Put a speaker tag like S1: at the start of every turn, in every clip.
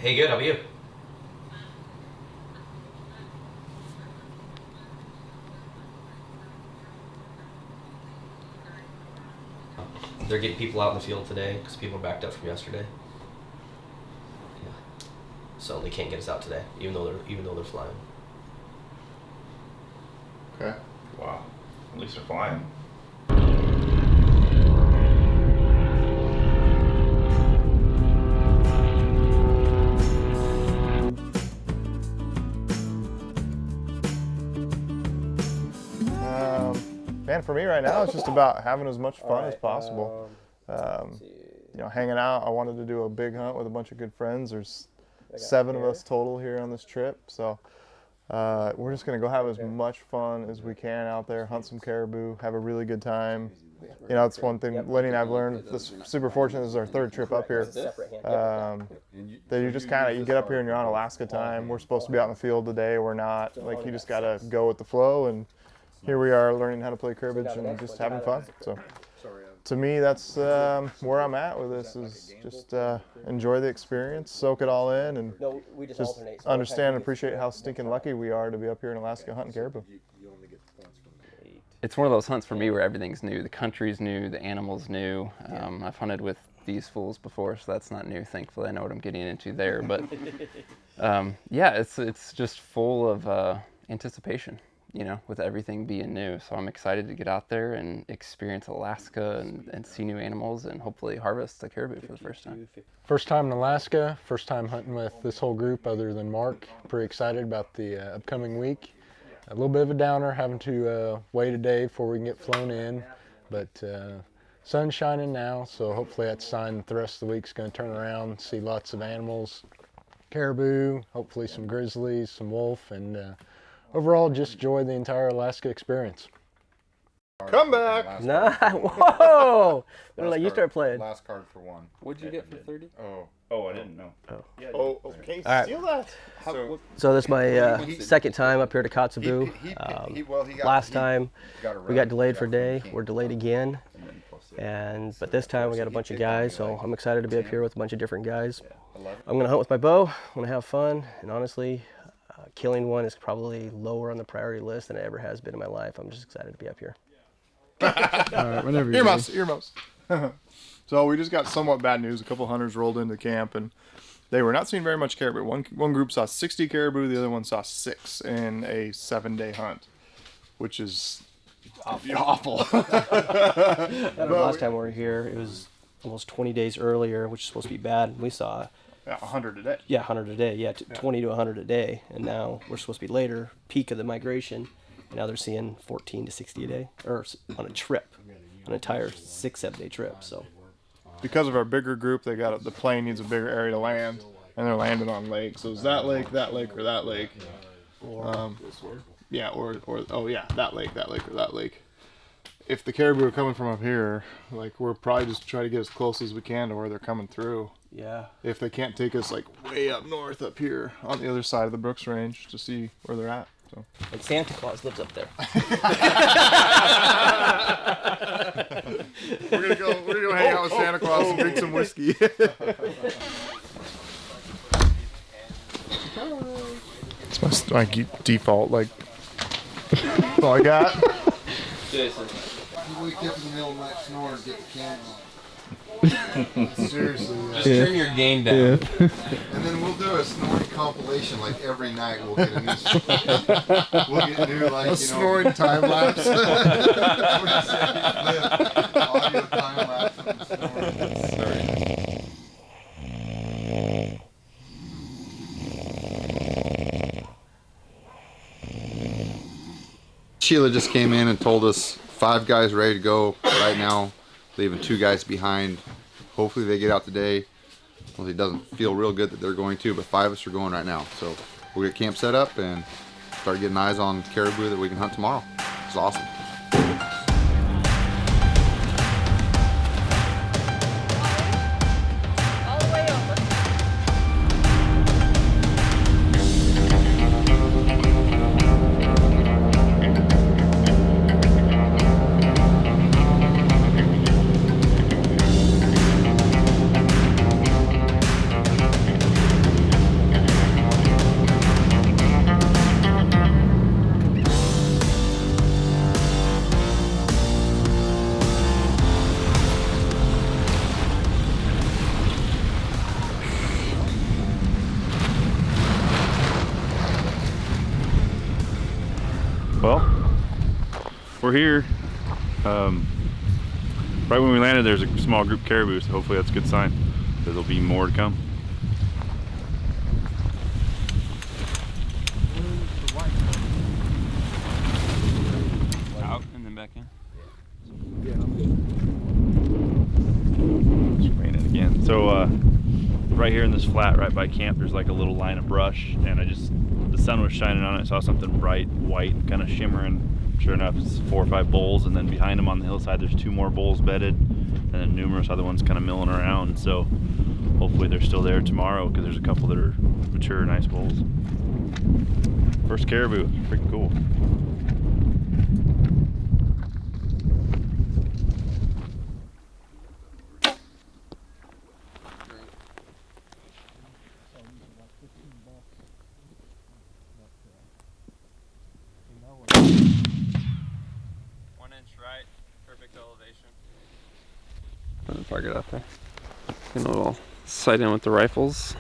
S1: Hey, good. How about you? They're getting people out in the field today because people are backed up from yesterday. Yeah. So they can't get us out today, even though they're flying.
S2: Okay.
S3: Wow. At least they're flying.
S2: Man, for me right now, it's just about having as much fun as possible. You know, hanging out. I wanted to do a big hunt with a bunch of good friends. There's 7 of us total here on this trip, so we're just gonna go have as much fun as we can out there, hunt some caribou, have a really good time. You know, that's one thing Lenny and I've learned. This super fortunate. This is our 3rd trip up here. That you just you get up here and you're on Alaska time. We're supposed to be out in the field today. We're not. Like, you just gotta go with the flow, and here we are learning how to play cribbage and just having fun. So to me, that's where I'm at with this, is just enjoy the experience, soak it all in, and just understand and appreciate how stinking lucky we are to be up here in Alaska hunting caribou.
S4: It's one of those hunts for me where everything's new. The country's new, the animal's new. I've hunted with these fools before, so that's not new. Thankfully, I know what I'm getting into there. But yeah, it's just full of anticipation, you know, with everything being new. So I'm excited to get out there and experience Alaska and see new animals and hopefully harvest a caribou for the first time.
S5: First time in Alaska, first time hunting with this whole group other than Mark. Pretty excited about the upcoming week. A little bit of a downer having to wait a day before we can get flown in, but sun's shining now, so hopefully that's a sign that the rest of the week's going to turn around, see lots of animals, caribou, hopefully some grizzlies, some wolf, and overall just enjoy the entire Alaska experience.
S2: Come back!
S1: Nah, whoa! I'm gonna let you start playing.
S2: Last card for 1.
S4: What'd you get for 30?
S3: Oh, I didn't know.
S2: Can you
S1: All right.
S2: steal that?
S1: So this is my 2nd time up here to CARIBOU. Last time we got delayed for a day. We're delayed again, but this time we got a bunch of guys. So I'm excited to be up here with a bunch of different guys. I'm gonna hunt with my bow. I'm gonna have fun, and honestly, killing one is probably lower on the priority list than it ever has been in my life. I'm just excited to be up here.
S5: All right, whenever you're
S2: Earmuffs. So we just got somewhat bad news. A couple hunters rolled into camp, and they were not seeing very much caribou. One group saw 60 caribou. The other one saw 6 in a 7-day hunt, which is awful.
S1: Last time we were here, it was almost 20 days earlier, which is supposed to be bad. We saw
S2: 100 a day.
S1: Yeah, 100 a day. Yeah, 20 to 100 a day. And now we're supposed to be later, peak of the migration. And now they're seeing 14 to 60 a day, or on a trip, an entire 6-7 day trip. So
S2: because of our bigger group, they got the plane needs a bigger area to land, and they're landing on lakes. So it's that lake, or that lake. Yeah, or oh yeah, that lake, or that lake. If the caribou are coming from up here, like, we're probably just try to get as close as we can to where they're coming through.
S1: yeah.
S2: If they can't take us like way up north up here on the other side of the Brooks Range to see where they're at. So.
S1: And Santa Claus lives up there.
S2: We're gonna go hang out with Santa Claus and drink some whiskey. It's my default, like, that's all I got.
S6: You wake up in the middle of the night snoring and get the camera on. Seriously.
S4: Just turn your game down.
S6: And then we'll do a snoring compilation, like every night we'll get a new we'll get new, like,
S2: snoring time lapse.
S6: Audio time lapse of the snoring. Sheila just came in and told us 5 guys ready to go right now, leaving 2 guys behind. Hopefully they get out today. Well, it doesn't feel real good that they're going to, but 5 of us are going right now. So we'll get camp set up and start getting eyes on caribou that we can hunt tomorrow. It's awesome.
S3: we're here. Right when we landed, there's a small group caribou, so hopefully that's a good sign that there'll be more to come.
S4: Out and then back in.
S3: Yeah, I'm good. It's raining again. So right here in this flat right by camp, there's like a little line of brush, and the sun was shining on it. I saw something bright white kind of shimmering. Sure enough, it's 4 or 5 bulls, and then behind them on the hillside there's 2 more bulls bedded, and then numerous other ones kind of milling around. So hopefully they're still there tomorrow, because there's a couple that are mature, nice bulls. First caribou, it's freaking cool.
S4: Right, perfect elevation. Put a target out there. Getting a little sight in with the rifles.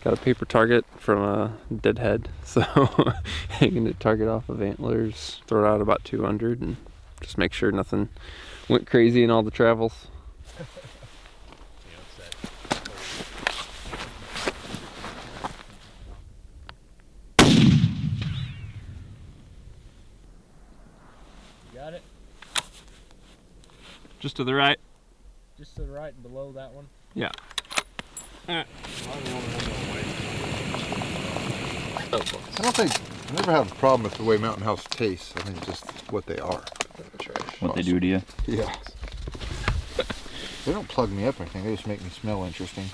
S4: Got a paper target from a dead head, so hanging the target off of antlers. Throw it out about 200 and just make sure nothing went crazy in all the travels.
S1: Got it?
S4: Just to the right.
S1: Just to the right and below that one?
S4: Yeah.
S6: I never have a problem with the way Mountain House tastes. I think it's just what they are.
S3: What they do to you?
S6: Yeah. They don't plug me up or anything. They just make me smell interesting.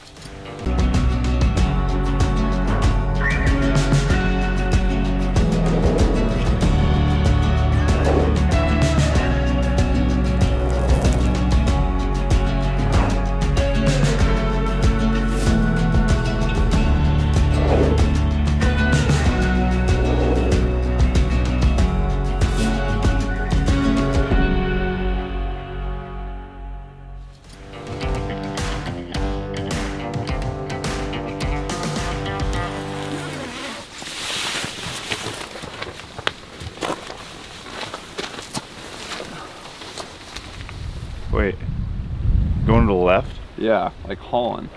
S3: Wait, going to the left?
S4: Yeah, like hauling.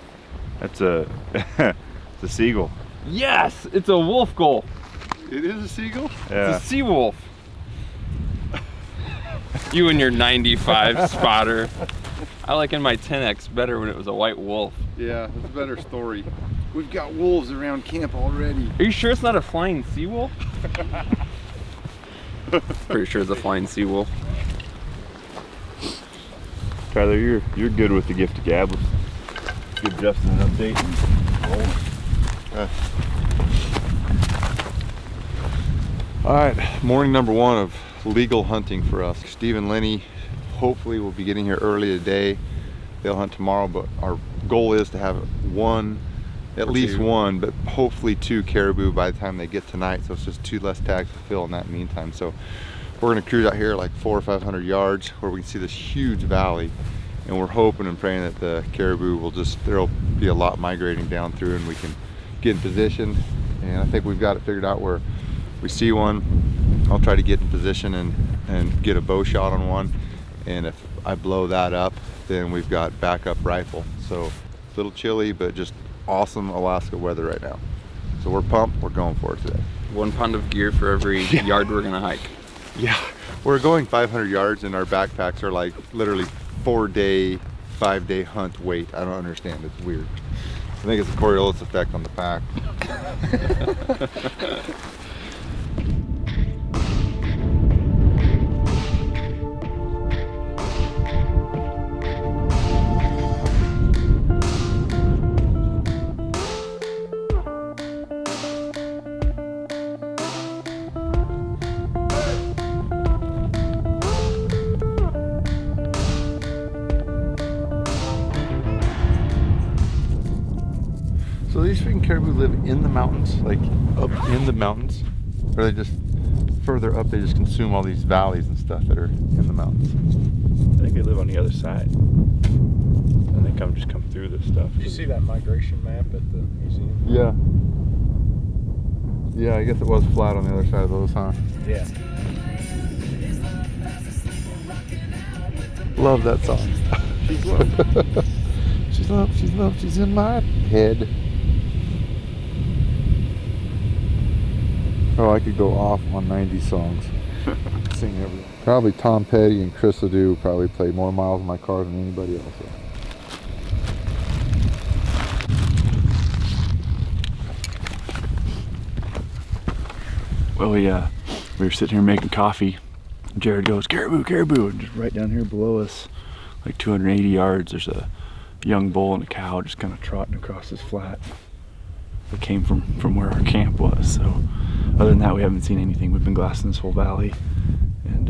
S3: That's a, it's a seagull.
S4: Yes, it's a wolf gull.
S6: It is a seagull?
S3: Yeah.
S4: It's a sea wolf. You and your 95 spotter. I like in my 10X better when it was a white wolf.
S6: Yeah, that's a better story. We've got wolves around camp already.
S4: Are you sure it's not a flying sea wolf? Pretty sure it's a flying sea wolf.
S3: Tyler, you're good with the gift of gab. Let's give Justin an update and roll.
S6: All right, morning number 1 of legal hunting for us. Steve and Lenny hopefully will be getting here early today. They'll hunt tomorrow, but our goal is to have at least one, but hopefully 2 caribou by the time they get tonight. So it's just 2 less tags to fill in that meantime. So we're gonna cruise out here like 400 or 500 yards where we can see this huge valley, and we're hoping and praying that the caribou there'll be a lot migrating down through and we can get in position. And I think we've got it figured out where we see one, I'll try to get in position and get a bow shot on one. And if I blow that up, then we've got backup rifle. So a little chilly, but just awesome Alaska weather right now. So we're pumped, we're going for it today.
S4: 1 pound of gear for every yard we're gonna hike.
S6: Yeah, we're going 500 yards and our backpacks are like literally 4-day, 5-day hunt weight. I don't understand, it's weird. I think it's a Coriolis effect on the pack. So these freaking caribou live in the mountains, like up in the mountains? Or they just further up, they just consume all these valleys and stuff that are in the mountains?
S3: I think they live on the other side. And they just come through this stuff.
S5: Did you see that migration map at the museum?
S6: Yeah. Yeah, I guess it was flat on the other side of those, huh?
S5: Yeah.
S6: Love that song. She's love. She's love, she's love, she's in my head. Oh, I could go off on 90s songs. Sing everything. Probably Tom Petty and Chris Ledoux probably play more miles in my car than anybody else.
S3: Well, we were sitting here making coffee. Jared goes, caribou, caribou, and just right down here below us, like 280 yards, there's a young bull and a cow just kind of trotting across this flat. It came from where our camp was. So other than that, we haven't seen anything. We've been glassing this whole valley, and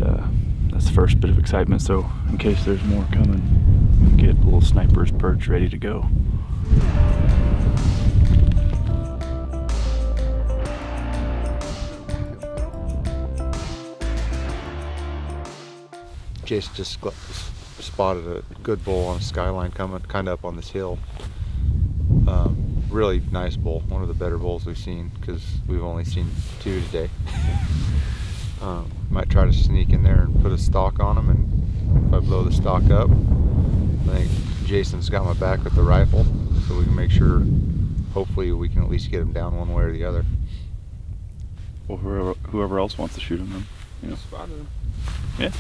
S3: that's the first bit of excitement. So in case there's more coming, we can get a little sniper's perch ready to go.
S6: Jason just spotted a good bull on a skyline coming kind of up on this hill. Really nice bull, one of the better bulls we've seen, because we've only seen 2 today. Might try to sneak in there and put a stalk on him, and if I blow the stalk up, I think Jason's got my back with the rifle, so we can make sure, hopefully we can at least get him down one way or the other.
S3: Well, whoever else wants to shoot him, then, you know.
S6: Spotted him.
S3: Yeah,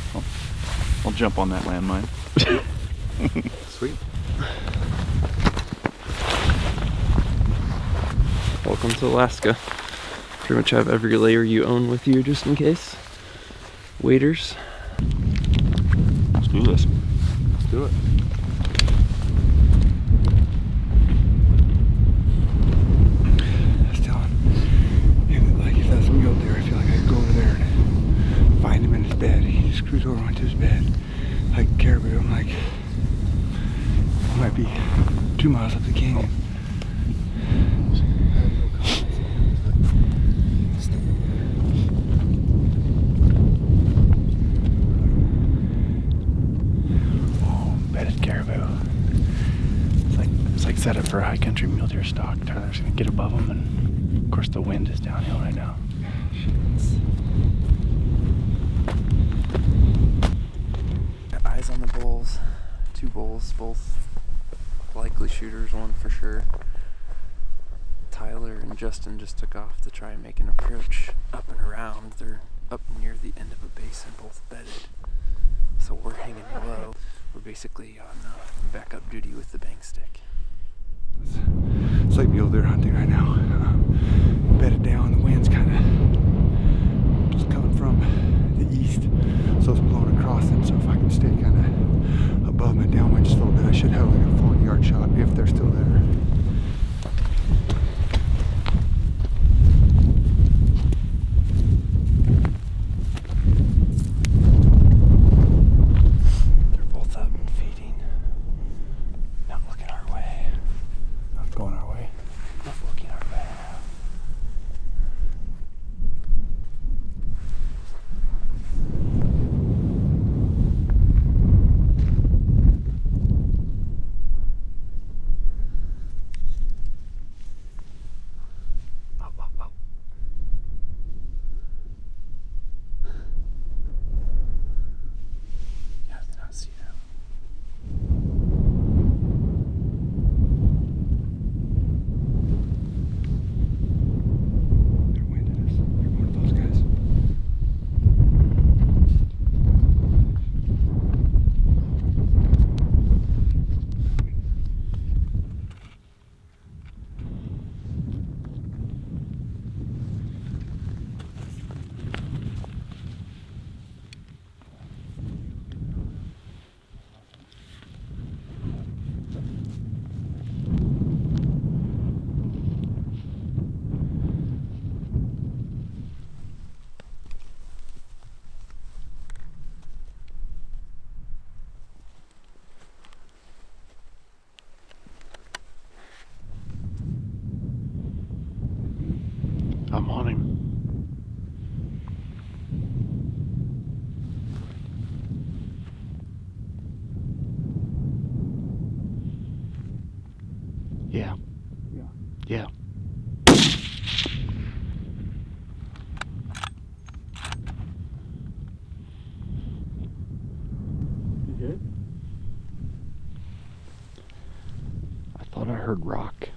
S3: I'll jump on that landmine.
S6: Sweet.
S4: Welcome to Alaska. Pretty much have every layer you own with you just in case. Waders.
S3: Let's do this.
S6: Let's do it.
S7: I was telling him, like, if that's me out there, I feel like I could go over there and find him in his bed. He just cruised over onto his bed, like caribou. I'm like, I might be 2 miles up the canyon.
S3: Bedded caribou. It's like set up for a high country mule deer stalk. Tyler's gonna get above them, and of course the wind is downhill right now.
S4: Eyes on the bulls. 2 bulls, both likely shooters, one for sure. Tyler and Justin just took off to try and make an approach up and around. They're up near the end of a basin, both bedded. So we're hanging low. We're basically on backup duty with the bang stick.
S7: It's like mule deer hunting right now. Bedded down, the wind's kind of just coming from the east, so it's blowing across them. So if I can stay kind of above my downwind just a little bit, I should have like a 40-yard shot if they're still there.
S3: I'm on him. Yeah. Yeah.
S7: You good?
S3: thought I heard rock.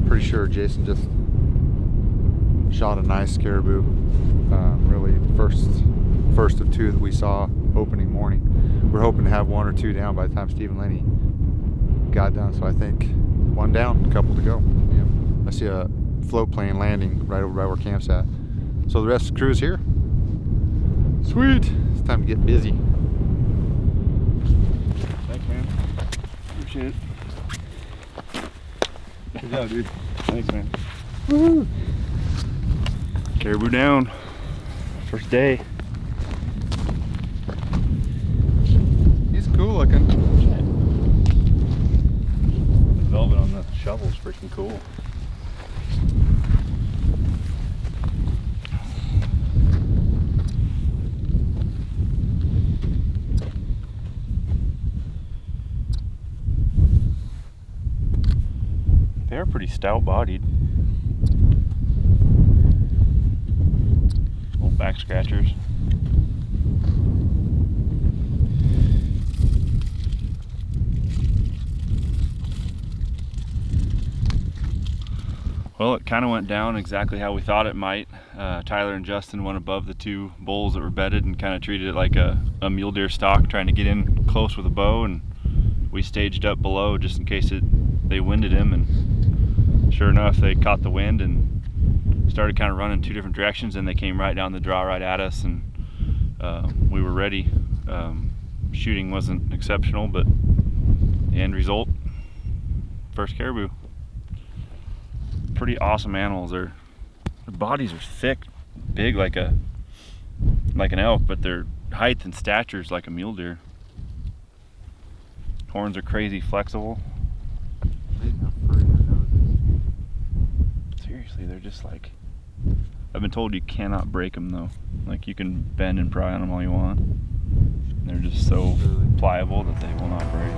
S6: Pretty sure Jason just shot a nice caribou. Really first of two that we saw opening morning. We're hoping to have one or two down by the time Steve and Lenny got done. So I think one down, a couple to go. Yeah. I see a float plane landing right over by where camp's at. So the rest of the crew's here. Sweet. It's time to get busy.
S3: Thanks, man. Appreciate it. Good job, dude. Thanks, man. Woo! Caribou down. First day.
S6: He's cool looking.
S3: The velvet on the shovel is freaking cool. They're pretty stout bodied. Little back scratchers. Well, it kind of went down exactly how we thought it might. Tyler and Justin went above the two bulls that were bedded and kind of treated it like a mule deer stalk, trying to get in close with a bow, and we staged up below just in case they winded him, and sure enough they caught the wind and started kind of running two different directions, and they came right down the draw right at us, and we were ready. Shooting wasn't exceptional, but the end result, first caribou. Pretty awesome animals. Their bodies are thick, big like an elk, but their height and stature is like a mule deer. Horns are crazy flexible. Seriously, they're just like, I've been told you cannot break them though. Like, you can bend and pry on them all you want. They're just so pliable that they will not break.